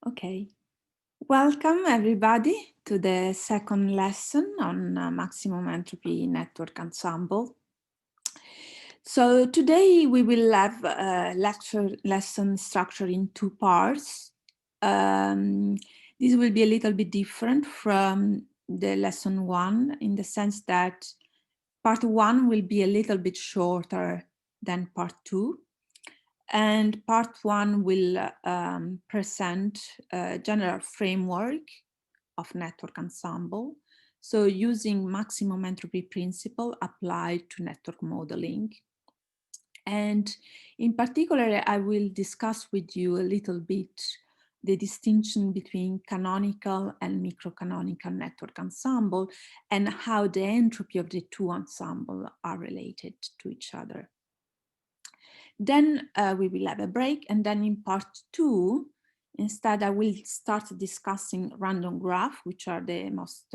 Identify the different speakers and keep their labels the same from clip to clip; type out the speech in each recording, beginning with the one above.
Speaker 1: Okay, welcome everybody to the second lesson on maximum entropy network ensemble. So today we will have a lesson structure in two parts. This will be a little bit different from the lesson one in the sense that part one will be a little bit shorter than part two. And part one will present a general framework of network ensemble. So using maximum entropy principle applied to network modeling. And in particular, I will discuss with you a little bit the distinction between canonical and microcanonical network ensemble and how the entropy of the two ensembles are related to each other. Then we will have a break, and then in part two, instead I will start discussing random graph, which are the most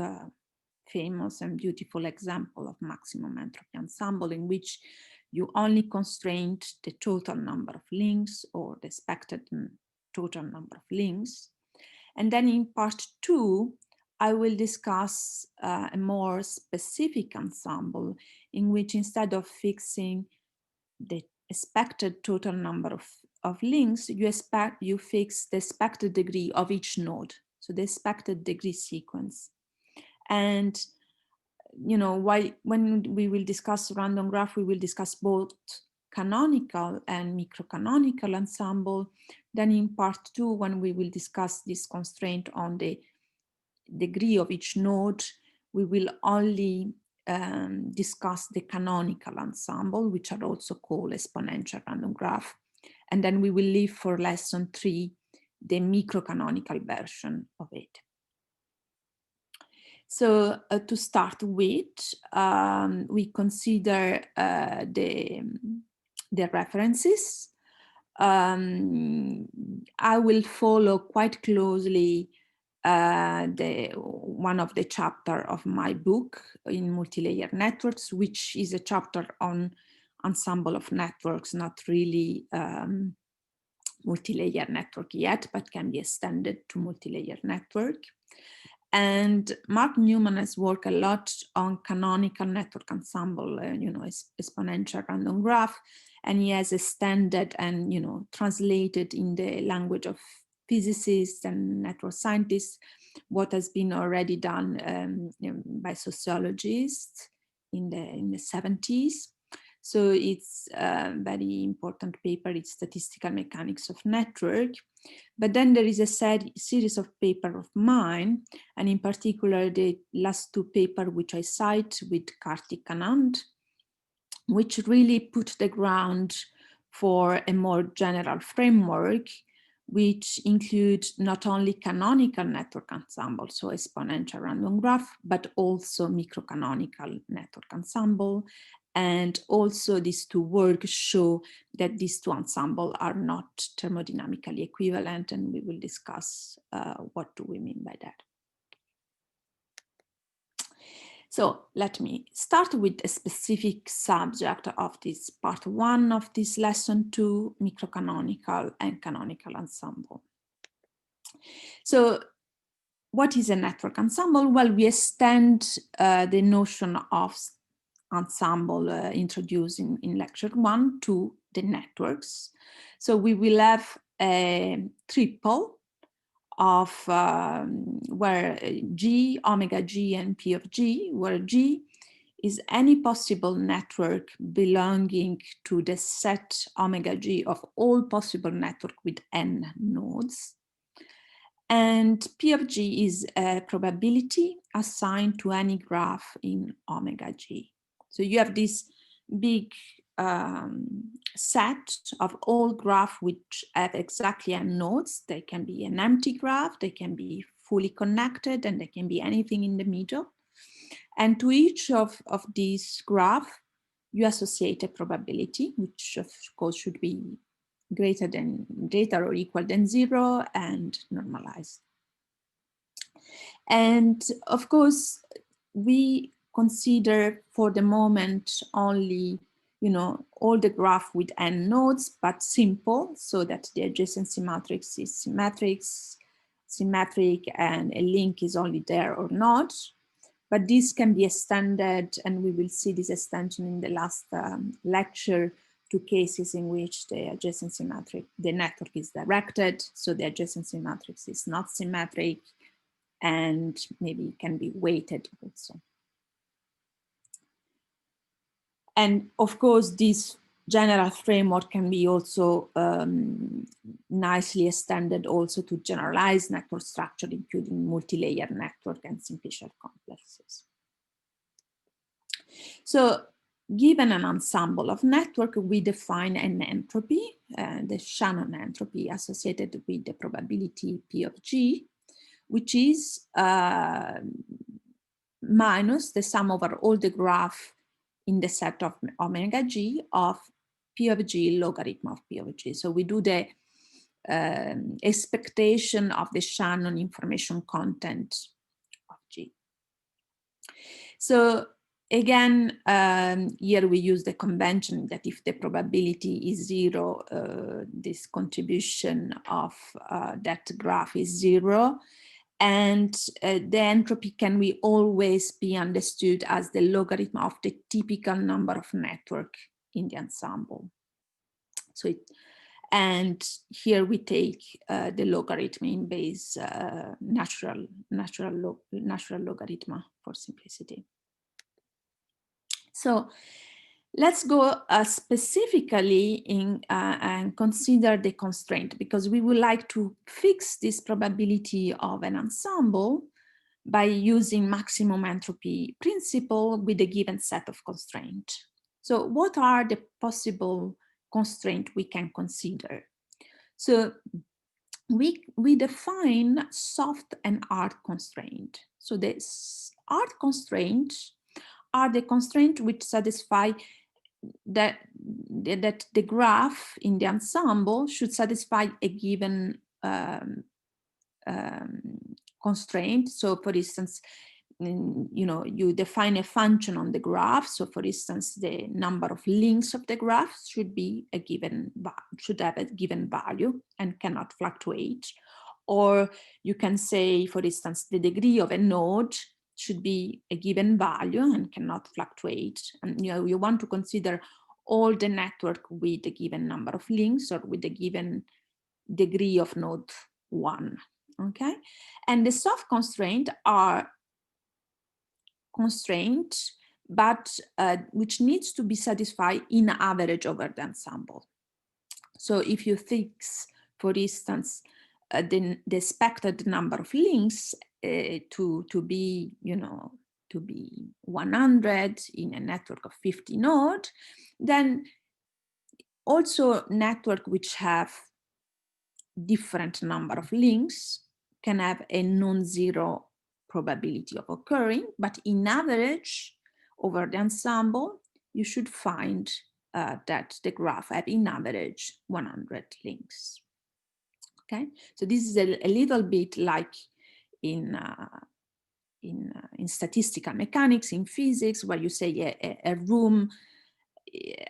Speaker 1: famous and beautiful example of maximum entropy ensemble, in which you only constrain the total number of links or the expected total number of links. And then in part two, I will discuss a more specific ensemble in which instead of fixing the expected total number of links, you fix the expected degree of each node, so the expected degree sequence. And you know, when we will discuss random graph, we will discuss both canonical and microcanonical ensemble. Then in part two, when we will discuss this constraint on the degree of each node, we will only discuss the canonical ensemble, which are also called exponential random graph. And then we will leave for lesson 3 the microcanonical version of it. So to start with, we consider the references. I will follow quite closely one of the chapter of my book in multi-layer networks, which is a chapter on ensemble of networks, not really multi-layer network yet, but can be extended to multi-layer network. And Mark Newman has worked a lot on canonical network ensemble, exponential random graph, and he has extended and translated in the language of physicists and network scientists what has been already done by sociologists in the 70s. So it's a very important paper, it's Statistical Mechanics of Network. But then there is a series of papers of mine, and in particular the last two papers which I cite with Kartik Anand, which really put the ground for a more general framework, which includes not only canonical network ensemble, so exponential random graph, but also microcanonical network ensemble. And also these two works show that these two ensembles are not thermodynamically equivalent, and we will discuss what do we mean by that. So let me start with a specific subject of this part one of this lesson 2, microcanonical and canonical ensemble. So what is a network ensemble? Well, we extend the notion of ensemble introduced in lecture 1 to the networks. So we will have a triple of where G, omega G, and P of G, where G is any possible network belonging to the set omega G of all possible network with n nodes. And P of G is a probability assigned to any graph in omega G. So you have this big set of all graphs which have exactly n nodes. They can be an empty graph, they can be fully connected, and they can be anything in the middle. And to each of these graphs, you associate a probability, which of course should be greater or equal than 0 and normalized. And of course, we consider for the moment only all the graph with n nodes, but simple, so that the adjacency matrix is symmetric symmetric and a link is only there or not. But this can be extended, and we will see this extension in the last lecture, to cases in which the adjacency matrix, the network is directed, so the adjacency matrix is not symmetric, and maybe can be weighted also. And of course, this general framework can be also nicely extended also to generalized network structure, including multi-layer network and simplicial complexes. So given an ensemble of network, we define an entropy, the Shannon entropy associated with the probability P of G, which is minus the sum over all the graph in the set of omega G of P of G logarithm of P of G. So we do the expectation of the Shannon information content of G. So again, here we use the convention that if the probability is 0, this contribution of that graph is 0. And the entropy can we always be understood as the logarithm of the typical number of network in the ensemble. So and here we take the logarithm in base natural logarithm for simplicity. So let's go specifically in and consider the constraint, because we would like to fix this probability of an ensemble by using maximum entropy principle with a given set of constraints. So what are the possible constraints we can consider? So we define soft and hard constraint. So the hard constraints are the constraints which satisfy that the graph in the ensemble should satisfy a given constraint. So for instance, you know, you define a function on the graph. So for instance, the number of links of the graph should be a given, should have a given value and cannot fluctuate. Or you can say, for instance, the degree of a node should be a given value and cannot fluctuate. And you know, you want to consider all the network with a given number of links or with a given degree of node 1. Okay, and the soft constraints are constraint, but which needs to be satisfied in average over the ensemble. So if you fix, for instance, the expected number of links to be, you know, to be 100 in a network of 50 nodes, then also network which have different number of links can have a non-zero probability of occurring, but in average over the ensemble, you should find that the graph have in average 100 links. Okay, so this is a little bit like in statistical mechanics, in physics, where you say a room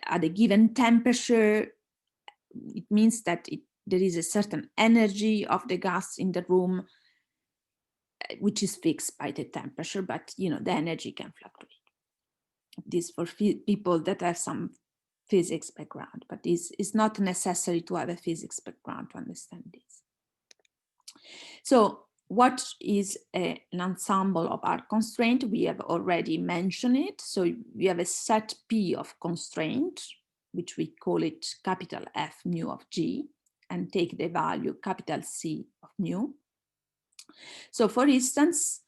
Speaker 1: at a given temperature, it means that there is a certain energy of the gas in the room, which is fixed by the temperature, but you know, the energy can fluctuate. This for people that have some physics background, but it's not necessary to have a physics background to understand this. So what is an ensemble of our constraint? We have already mentioned it. So we have a set P of constraint, which we call it capital F mu of G, and take the value capital C of mu. So for instance,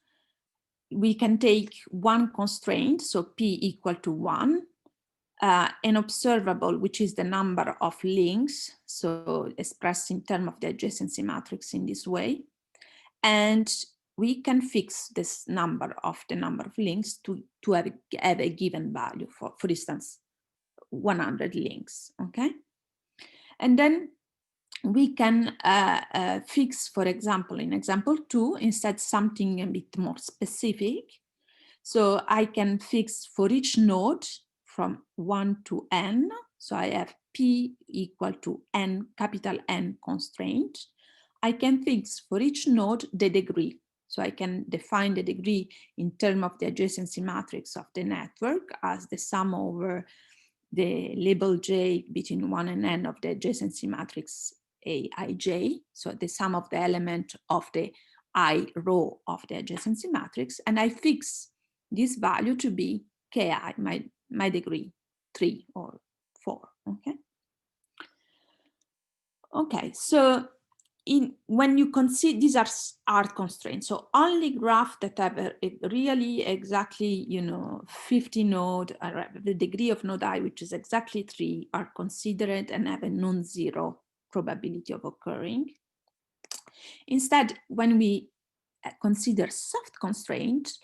Speaker 1: we can take one constraint, so P equal to 1, an observable, which is the number of links, so expressed in terms of the adjacency matrix in this way. And we can fix this number of the number of links to have a given value, for instance, 100 links, okay? And then we can fix, for example, in example 2, instead something a bit more specific. So I can fix for each node from 1 to n. So I have P equal to n, capital N constraint I can fix for each node the degree. So I can define the degree in terms of the adjacency matrix of the network as the sum over the label J between 1 and n of the adjacency matrix Aij, so the sum of the element of the I row of the adjacency matrix, and I fix this value to be Ki, my degree 3 or 4, okay? Okay, so when you consider, these are hard constraints, so only graph that have a really exactly 50 node, the degree of node I, which is exactly 3, are considered and have a non-zero probability of occurring. Instead, when we consider soft constraints,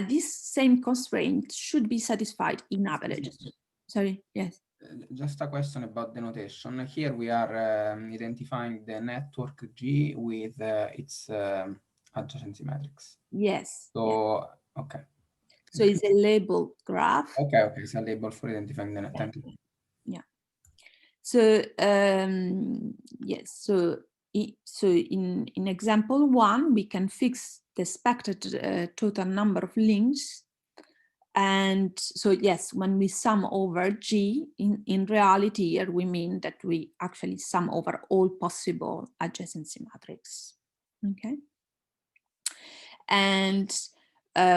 Speaker 1: this same constraint should be satisfied in averages. Sorry, yes.
Speaker 2: Just a question about the notation. Here we are identifying the network G with its adjacency matrix.
Speaker 1: Yes.
Speaker 2: So,
Speaker 1: yes.
Speaker 2: okay.
Speaker 1: So it's a labeled graph.
Speaker 2: Okay, it's a label for identifying the network. Thank you.
Speaker 1: Yeah. So yes. So in example 1, we can fix the expected total number of links. And so, yes, when we sum over G, in reality here, we mean that we actually sum over all possible adjacency matrix, okay? And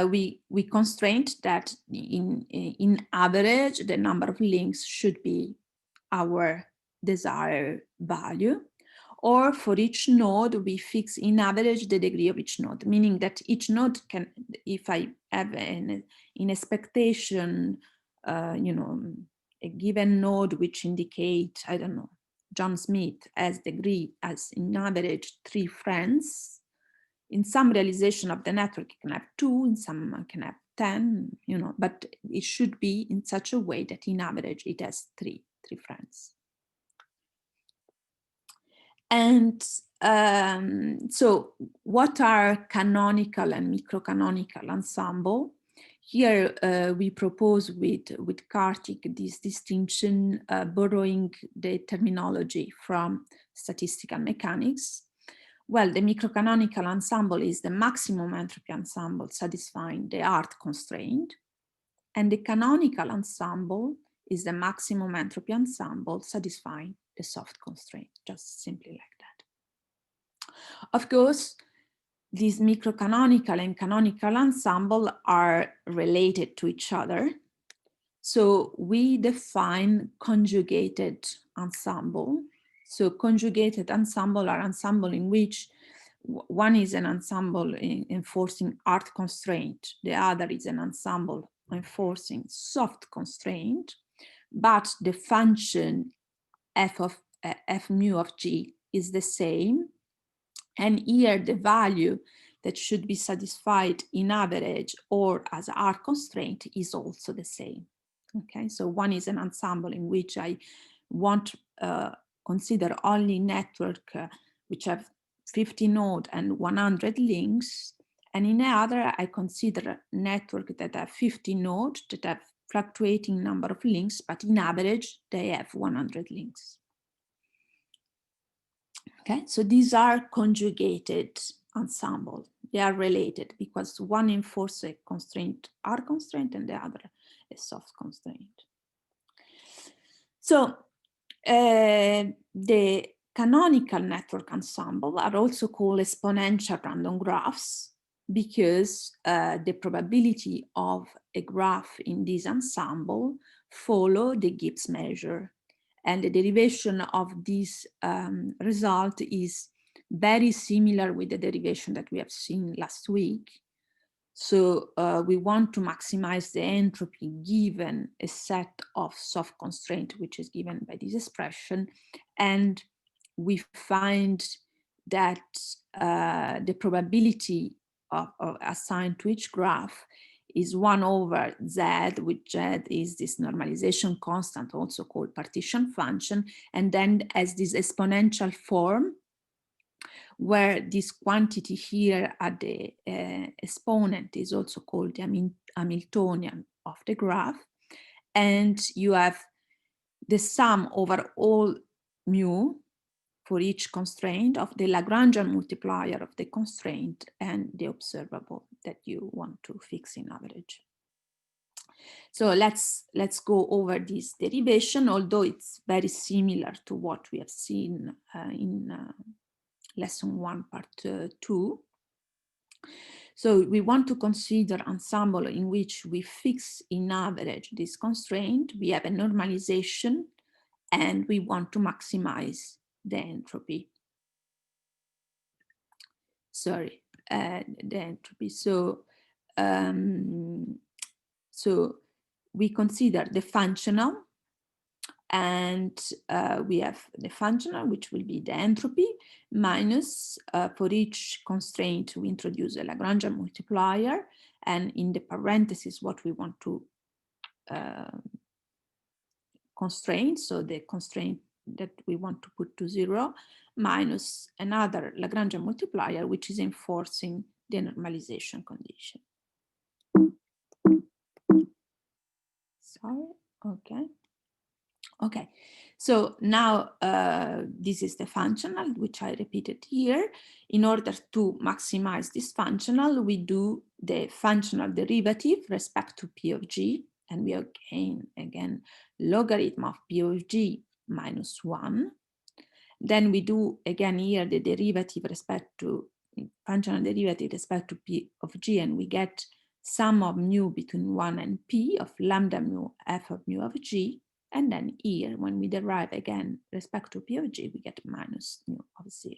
Speaker 1: we constrained that in average, the number of links should be our desired value. Or for each node, we fix in average the degree of each node, meaning that each node can, if I have an expectation, a given node which indicate, I don't know, John Smith as degree as in average 3 friends, in some realization of the network, it can have 2, in some can have 10, but it should be in such a way that in average it has 3 friends. And so what are canonical and microcanonical ensemble? Here we propose with Kartik this distinction, borrowing the terminology from statistical mechanics. Well, the microcanonical ensemble is the maximum entropy ensemble satisfying the hard constraint, and the canonical ensemble is the maximum entropy ensemble satisfying the soft constraint, just simply like that. Of course, these microcanonical and canonical ensemble are related to each other. So we define conjugated ensemble. So conjugated ensemble are ensemble in which one is an ensemble enforcing hard constraint, the other is an ensemble enforcing soft constraint, but the function f mu of G is the same. And here the value that should be satisfied in average or as a hard constraint is also the same. Okay, so one is an ensemble in which I want consider only network which have 50 nodes and 100 links, and in the other I consider network that have 50 nodes that have fluctuating number of links, but in average they have 100 links. Okay, so these are conjugated ensemble. They are related because one enforces a constraint, hard constraint, and the other a soft constraint. So the canonical network ensemble are also called exponential random graphs because the probability of a graph in this ensemble follow the Gibbs measure. And the derivation of this result is very similar with the derivation that we have seen last week. So we want to maximize the entropy given a set of soft constraints, which is given by this expression. And we find that the probability of assigned to each graph is 1 over z, which z is this normalization constant, also called partition function, and then as this exponential form, where this quantity here at the exponent is also called the Hamiltonian of the graph, and you have the sum over all mu for each constraint of the Lagrangian multiplier of the constraint and the observable that you want to fix in average. So let's go over this derivation, although it's very similar to what we have seen in lesson 1, part 2. So we want to consider ensemble in which we fix in average this constraint. We have a normalization and we want to maximize the entropy. Sorry, the entropy. So we consider the functional, and we have the functional, which will be the entropy, minus, for each constraint, we introduce a Lagrangian multiplier, and in the parentheses, what we want to constrain, so the constraint that we want to put to 0, minus another Lagrangian multiplier, which is enforcing the normalization condition. Sorry, okay. Okay, so now this is the functional, which I repeated here. In order to maximize this functional, we do the functional derivative respect to P of G, and we again logarithm of P of G minus 1. Then we do again here the derivative respect to functional derivative respect to P of G, and we get sum of mu between 1 and P of lambda mu f of mu of G. And then here, when we derive again respect to P of G, we get minus mu of 0.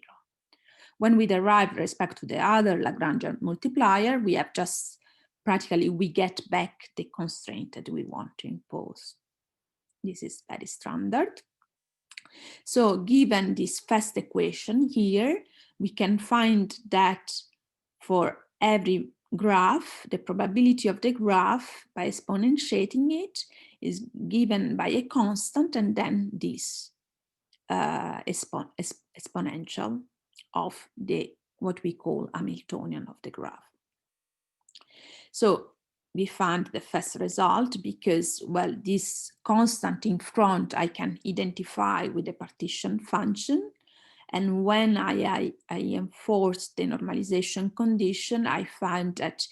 Speaker 1: When we derive respect to the other Lagrangian multiplier, we have just practically, we get back the constraint that we want to impose. This is very standard. So given this first equation here, we can find that for every graph, the probability of the graph by exponentiating it is given by a constant, and then this exponential of the what we call Hamiltonian of the graph. So we found the first result because, well, this constant in front I can identify with the partition function. And when I enforce the normalization condition, I find that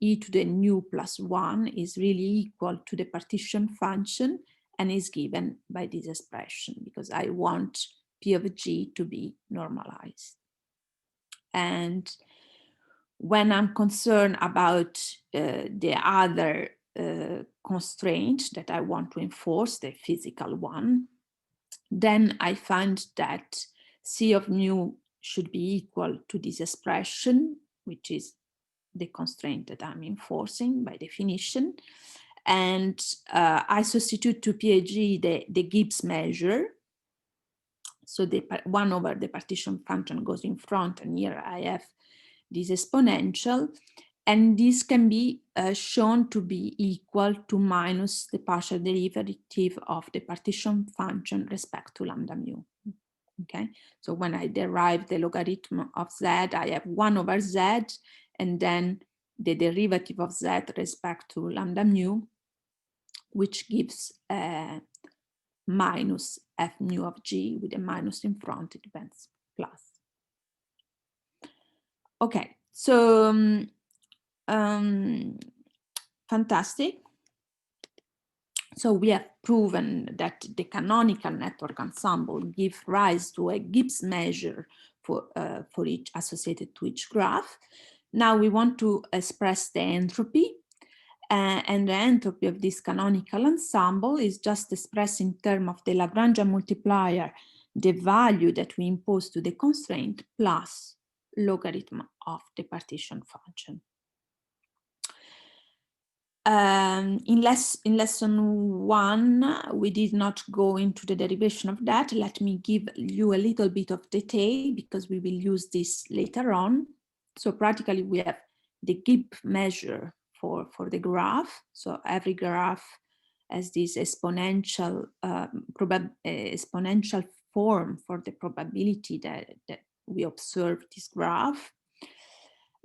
Speaker 1: e to the nu plus 1 is really equal to the partition function and is given by this expression because I want P of G to be normalized. And when I'm concerned about the other constraint that I want to enforce, the physical one, then I find that C of mu should be equal to this expression, which is the constraint that I'm enforcing by definition. And I substitute to PAG the Gibbs measure. So the 1 over the partition function goes in front, and here I have this exponential. And this can be shown to be equal to minus the partial derivative of the partition function respect to lambda mu. Okay, so when I derive the logarithm of z, I have 1 over z, and then the derivative of z respect to lambda mu, which gives minus f mu of g with a minus in front, it depends, plus. Okay, so fantastic. So we have proven that the canonical network ensemble gives rise to a Gibbs measure for each associated to each graph. Now we want to express the entropy, and the entropy of this canonical ensemble is just expressed in terms of the Lagrangian multiplier, the value that we impose to the constraint plus logarithm of the partition function. In lesson 1, we did not go into the derivation of that. Let me give you a little bit of detail because we will use this later on. So practically we have the Gibbs measure for the graph. So every graph has this exponential exponential form for the probability that we observe this graph.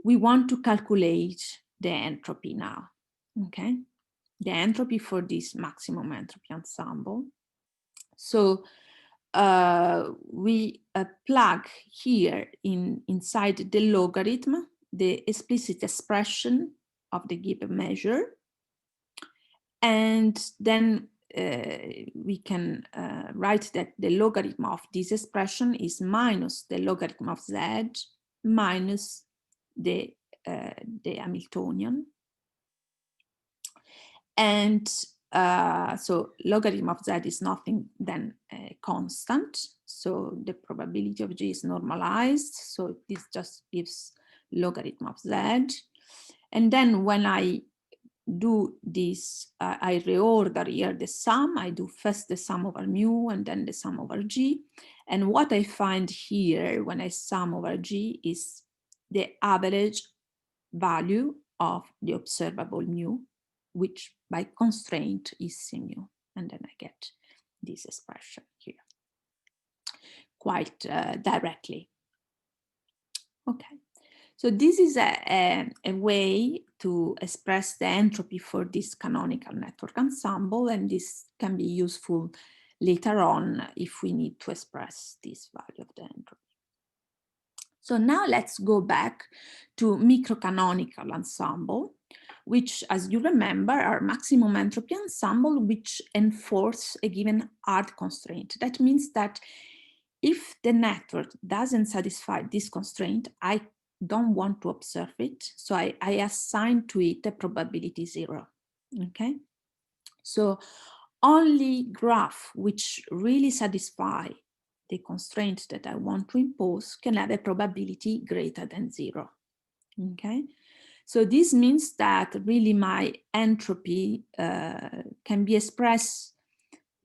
Speaker 1: We want to calculate the entropy now. Okay, the entropy for this maximum entropy ensemble. So we plug here inside the logarithm the explicit expression of the given measure, and then we can write that the logarithm of this expression is minus the logarithm of z minus the Hamiltonian. And so logarithm of z is nothing than a constant. So the probability of G is normalized. So this just gives logarithm of z. And then when I do this, I reorder here the sum. I do first the sum over mu and then the sum over G. And what I find here when I sum over G is the average value of the observable mu, which by constraint is C mu. And then I get this expression here quite directly. Okay. So this is a way to express the entropy for this canonical network ensemble, and this can be useful later on if we need to express this value of the entropy. So now let's go back to microcanonical ensemble, which, as you remember, are maximum entropy ensemble which enforce a given hard constraint. That means that if the network doesn't satisfy this constraint, I don't want to observe it, so I assign to it a probability 0. Okay, so only graph which really satisfy the constraint that I want to impose can have a probability greater than 0. Okay, so this means that really my entropy can be expressed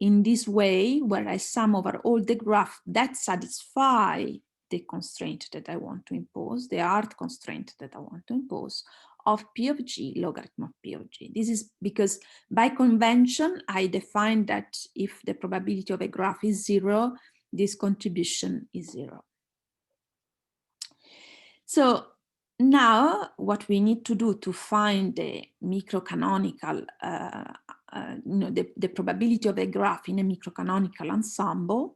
Speaker 1: in this way, where I sum over all the graphs that satisfy the constraint that I want to impose, the hard constraint that I want to impose, of P of G logarithm of P of G. This is because by convention, I define that if the probability of a graph is 0, this contribution is 0. So now what we need to do to find the microcanonical, the probability of a graph in a microcanonical ensemble,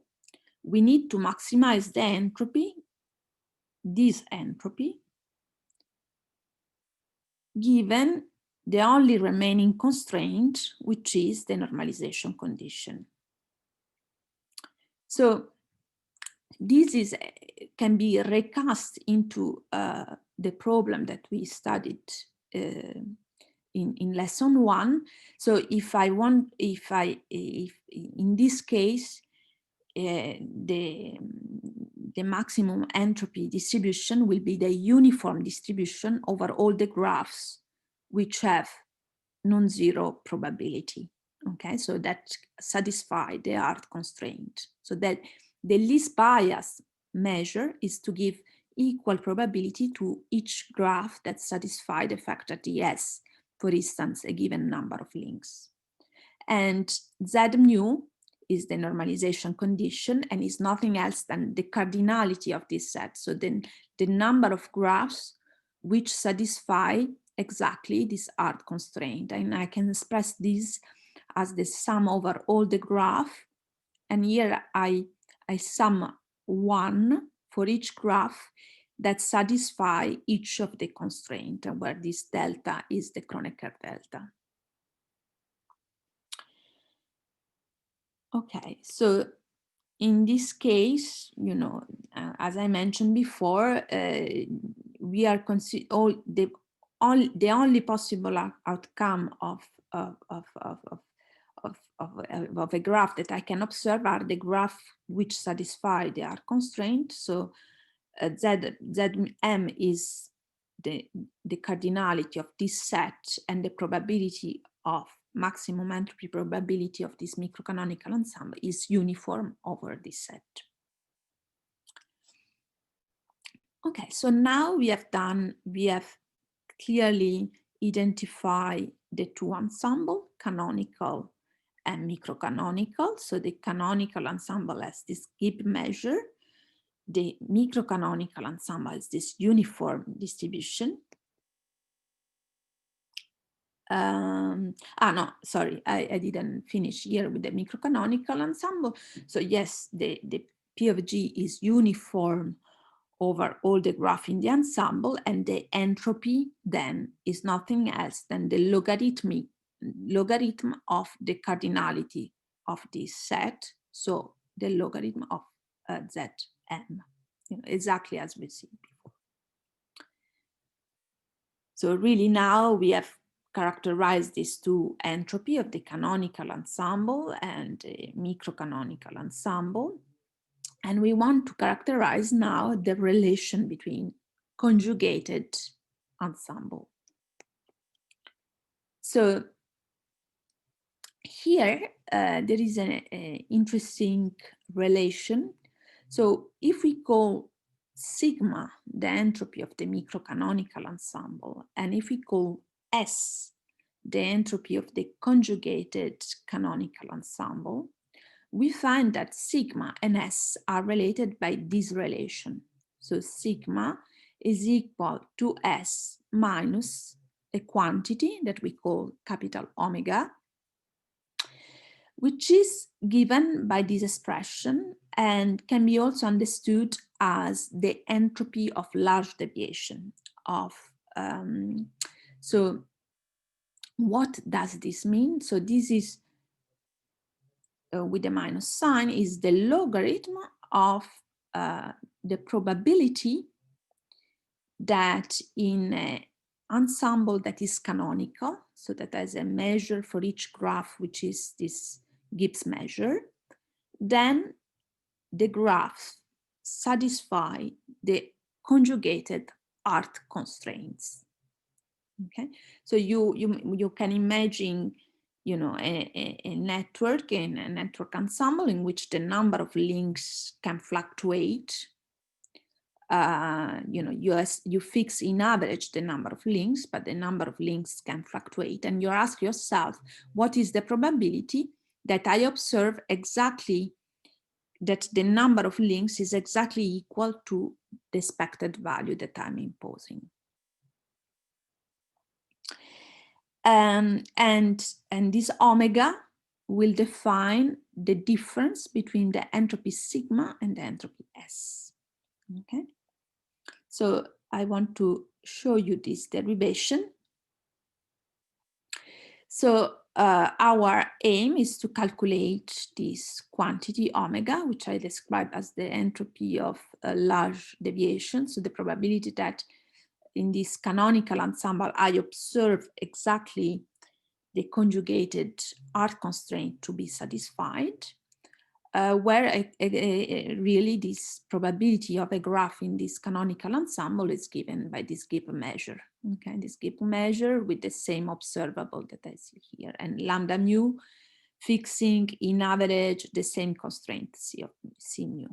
Speaker 1: we need to maximize the entropy, this entropy, given the only remaining constraint, which is the normalization condition. So this can be recast into the problem that we studied in lesson 1. So if in this case, the maximum entropy distribution will be the uniform distribution over all the graphs which have non-zero probability. Okay, so that satisfy the hard constraint. So that the least bias measure is to give equal probability to each graph that satisfy the fact that it has, for instance, a given number of links. And Z mu is the normalization condition and is nothing else than the cardinality of this set. So then the number of graphs which satisfy exactly this hard constraint. And I can express this as the sum over all the graph. And here I sum 1 for each graph that satisfy each of the constraints, where this delta is the Kronecker delta. Okay, so in this case, as I mentioned before, we are the only possible outcome of a graph that I can observe are the graph which satisfy the hard constraint. So Zm is the cardinality of this set, and the probability of maximum entropy probability of this microcanonical ensemble is uniform over this set. Okay, so now we have clearly identified the two ensembles, canonical and microcanonical. So the canonical ensemble has this Gibbs measure. The microcanonical ensemble has this uniform distribution. no, sorry, I didn't finish here with the microcanonical ensemble. So yes, the P of G is uniform over all the graph in the ensemble, and the entropy then is nothing else than the logarithm of the cardinality of this set. So the logarithm of Zm, exactly as we see before. So really now we have characterized these two entropy of the canonical ensemble and the microcanonical ensemble. And we want to characterize now the relation between conjugated ensemble. So here there is an interesting relation. So if we call sigma the entropy of the microcanonical ensemble, and if we call S the entropy of the conjugated canonical ensemble, we find that sigma and S are related by this relation. So sigma is equal to S minus a quantity that we call capital omega, which is given by this expression and can be also understood as the entropy of large deviation of. So what does this mean? So this is with the minus sign is the logarithm of the probability that in an ensemble that is canonical, so that has a measure for each graph, which is this Gibbs measure, then the graphs satisfy the conjugated art constraints. Okay, so you can imagine, a network in a network ensemble in which the number of links can fluctuate. You fix in average the number of links, but the number of links can fluctuate, and you ask yourself, what is the probability that I observe exactly that the number of links is exactly equal to the expected value that I'm imposing? And this omega will define the difference between the entropy sigma and the entropy S. Okay, so I want to show you this derivation. So our aim is to calculate this quantity omega, which I describe as the entropy of a large deviation. So the probability that in this canonical ensemble, I observe exactly the conjugated art constraint to be satisfied, where really this probability of a graph in this canonical ensemble is given by this Gibbs measure. Okay, this Gibbs measure with the same observable that I see here, and lambda mu fixing in average the same constraint C mu.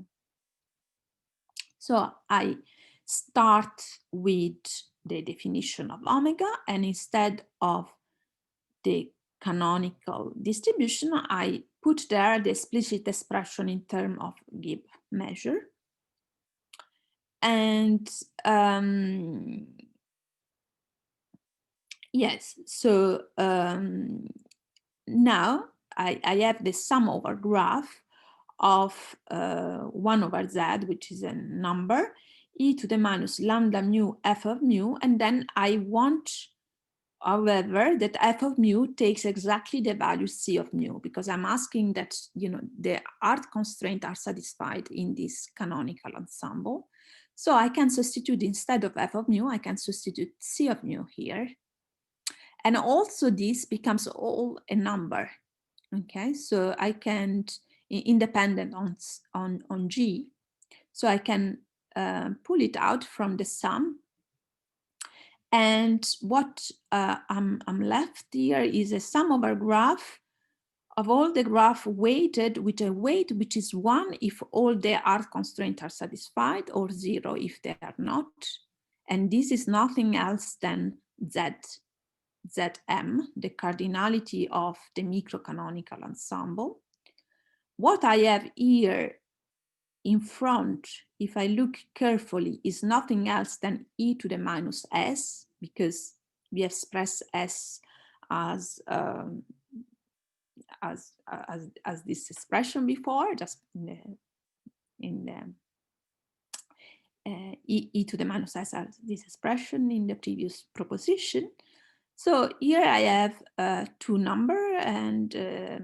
Speaker 1: So I start with the definition of omega, and instead of the canonical distribution, I put there the explicit expression in terms of Gibbs measure. And yes, so now I have the sum over graph of 1 over z, which is a number, e to the minus lambda mu f of mu, and then I want, however, that f of mu takes exactly the value c of mu, because I'm asking that the art constraints are satisfied in this canonical ensemble. So I can substitute, instead of f of mu, I can substitute c of mu here. And also this becomes all a number. Okay, so I can, independent on G, so I can pull it out from the sum. And what I'm left here is a sum over graph of all the graph weighted with a weight which is 1 if all the art constraints are satisfied, or 0 if they are not. And this is nothing else than Zm, the cardinality of the microcanonical ensemble. What I have here in front, if I look carefully, is nothing else than e to the minus s, because we express s as this expression before, just in the e to the minus s as this expression in the previous proposition. So here I have two number and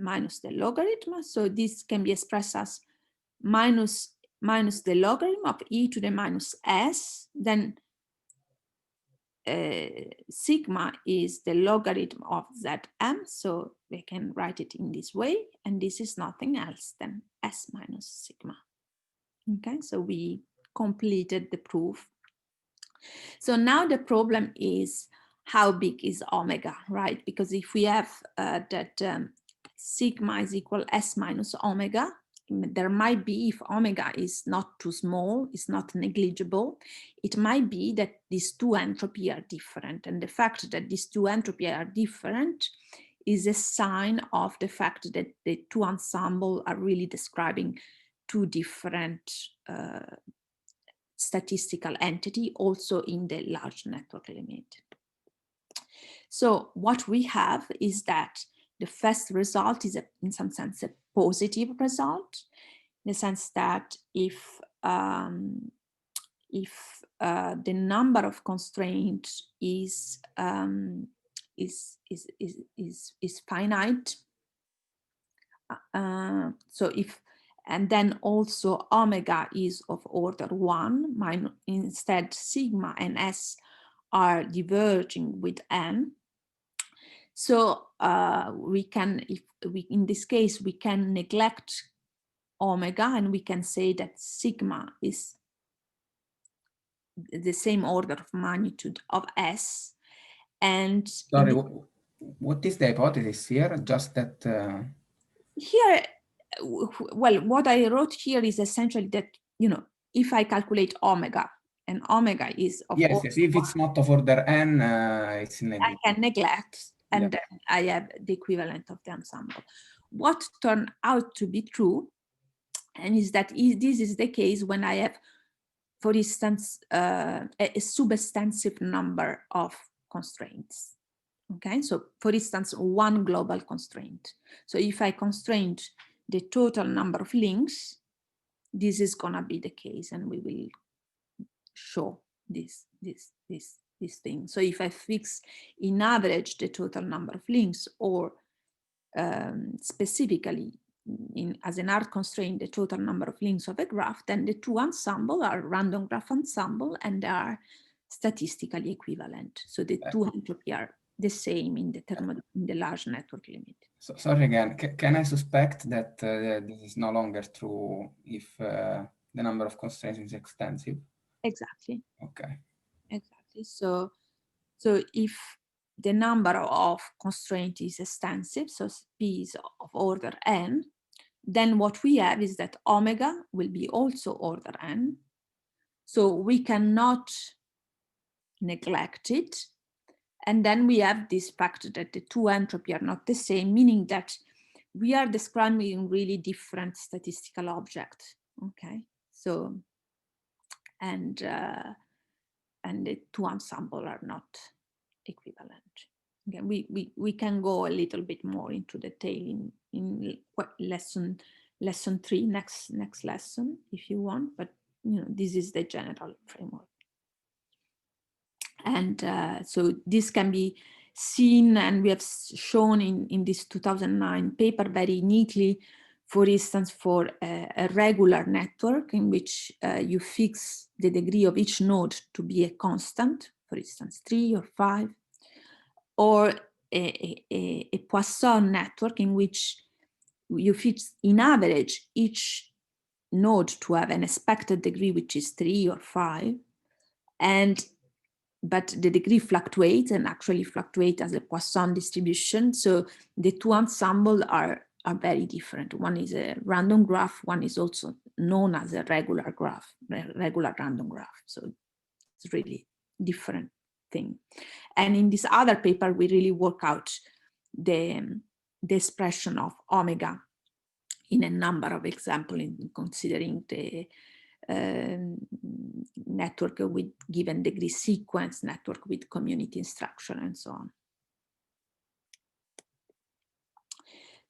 Speaker 1: minus the logarithm. So this can be expressed as minus the logarithm of e to the minus s. Then sigma is the logarithm of Zm. So we can write it in this way. And this is nothing else than s minus sigma. Okay, so we completed the proof. So now the problem is how big is omega, right? Because if we have that sigma is equal s minus omega, there might be, if omega is not too small, it's not negligible, it might be that these two entropy are different. And the fact that these two entropy are different is a sign of the fact that the two ensembles are really describing two different statistical entity also in the large network limit. So what we have is that the first result is in some sense a positive result, in the sense that if the number of constraints is finite, so if, and then also omega is of order 1, instead sigma and s are diverging with n. So we can, in this case, we can neglect omega and we can say that sigma is the same order of magnitude of s. And
Speaker 2: sorry, what is the hypothesis here? Just that
Speaker 1: here, well, what I wrote here is essentially that, you know, if I calculate omega, and omega is of
Speaker 2: yes,
Speaker 1: order
Speaker 2: yes, if it's not of order n, it's
Speaker 1: I can neglect, and
Speaker 2: yeah.
Speaker 1: then I have the equivalent of the ensemble. What turned out to be true, and is that this is the case when I have, for instance, a subextensive number of constraints. Okay, so for instance, one global constraint. So if I constrain the total number of links, this is gonna be the case, and we will show this thing. So if I fix in average the total number of links, or specifically as an hard constraint the total number of links of a graph, then the two ensembles are random graph ensemble and they are statistically equivalent. So the two entropy are the same in the large network limit.
Speaker 2: So, sorry again, can I suspect that this is no longer true if the number of constraints is extensive?
Speaker 1: Exactly.
Speaker 2: Okay.
Speaker 1: Exactly. So if the number of constraints is extensive, so P is of order n, then what we have is that omega will be also order n. So we cannot neglect it. And then we have this fact that the two entropy are not the same, meaning that we are describing really different statistical objects. Okay, so and the two ensembles are not equivalent. Okay, we can go a little bit more into detail in lesson 3, next lesson, if you want, but you know, this is the general framework. And so this can be seen, and we have shown in this 2009 paper very neatly, for instance, for a regular network in which you fix the degree of each node to be a constant, for instance, 3 or 5, or a Poisson network in which you fix in average each node to have an expected degree which is 3 or 5, but the degree fluctuates and actually fluctuate as a Poisson distribution. So the two ensembles are very different. One is a random graph, one is also known as a regular graph, regular random graph. So it's really different thing. And in this other paper, we really work out the expression of omega in a number of examples, considering the network with given degree sequence, network with community instruction, and so on.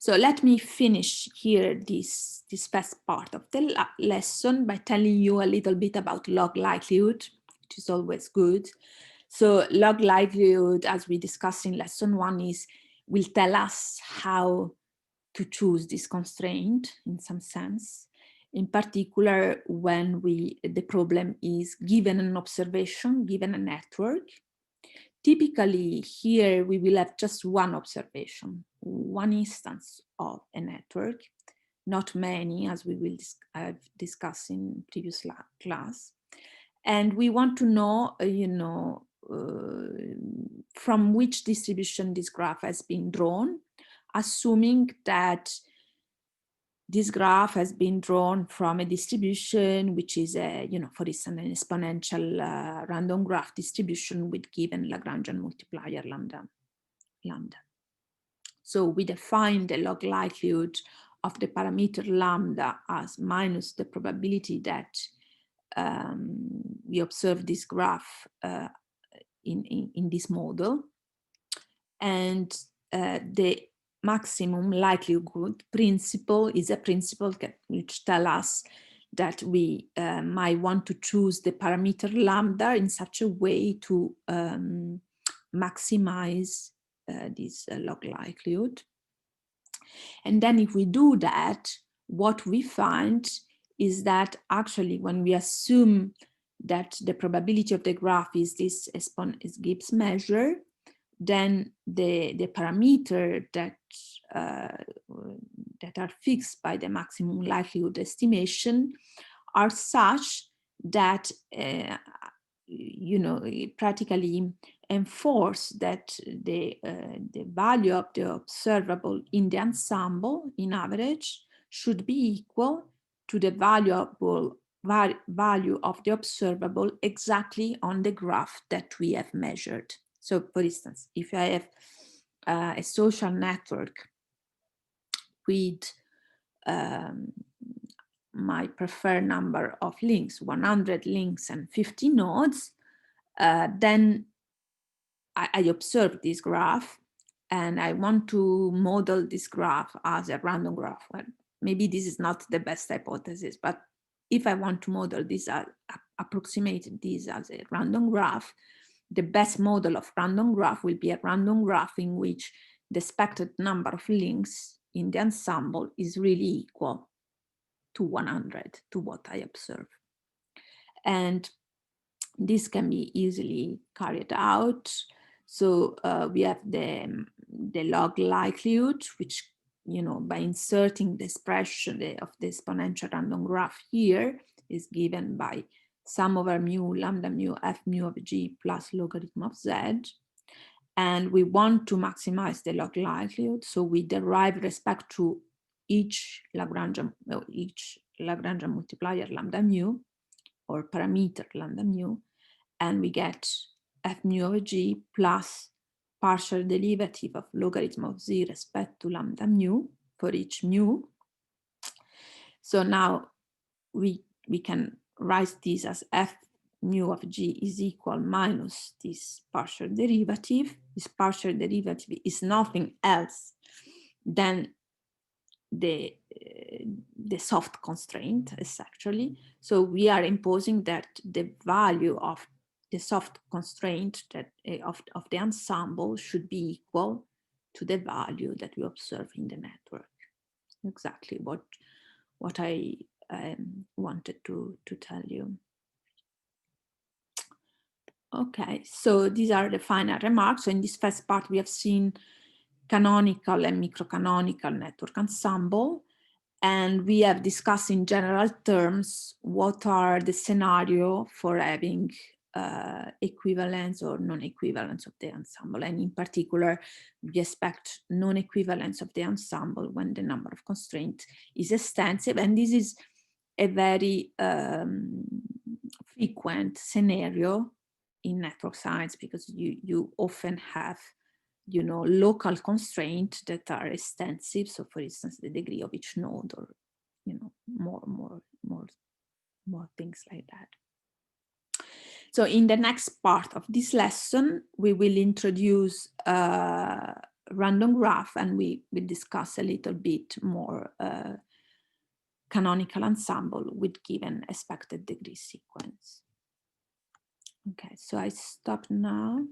Speaker 1: So let me finish here this first part of the lesson by telling you a little bit about log likelihood, which is always good. So log likelihood, as we discussed in lesson 1, will tell us how to choose this constraint in some sense. In particular, when the problem is given an observation, given a network. Typically here we will have just one observation, one instance of a network, not many, as we will discuss in previous class. And we want to know, from which distribution this graph has been drawn, assuming that this graph has been drawn from a distribution which is for instance, an exponential random graph distribution with given Lagrangian multiplier lambda. So we define the log likelihood of the parameter lambda as minus the probability that we observe this graph in this model, and the maximum likelihood principle is a principle which tells us that we might want to choose the parameter lambda in such a way to maximize this log likelihood. And then if we do that, what we find is that actually when we assume that the probability of the graph is this Gibbs measure, then the parameter that are fixed by the maximum likelihood estimation are such that practically enforce that the value of the observable in the ensemble in average should be equal to the value of the observable exactly on the graph that we have measured. So for instance, if I have a social network with my preferred number of links, 100 links and 50 nodes, then I observe this graph and I want to model this graph as a random graph. Well, maybe this is not the best hypothesis, but if I want to model this, approximate this as a random graph, the best model of random graph will be a random graph in which the expected number of links in the ensemble is really equal to 100, to what I observe. And this can be easily carried out. So we have the log likelihood, which, by inserting the expression of the exponential random graph here is given by sum over mu, lambda mu, f mu of g plus logarithm of z. And we want to maximize the log likelihood. So we derive respect to each Lagrangian multiplier lambda mu, or parameter lambda mu, and we get f mu of g plus partial derivative of logarithm of z respect to lambda mu for each mu. So now we can write this as f mu of g is equal minus this partial derivative. This partial derivative is nothing else than the soft constraint, essentially. So we are imposing that the value of the soft constraint that of the ensemble should be equal to the value that we observe in the network. Exactly what I wanted to tell you. Okay, so these are the final remarks. So in this first part, we have seen canonical and microcanonical network ensemble. And we have discussed in general terms what are the scenario for having equivalence or non-equivalence of the ensemble. And in particular, we expect non-equivalence of the ensemble when the number of constraints is extensive. And this is a very frequent scenario in network science, because you often have local constraints that are extensive. So for instance, the degree of each node, or more things like that. So in the next part of this lesson, we will introduce random graph, and we discuss a little bit more canonical ensemble with given expected degree sequence. Okay, so I stop now.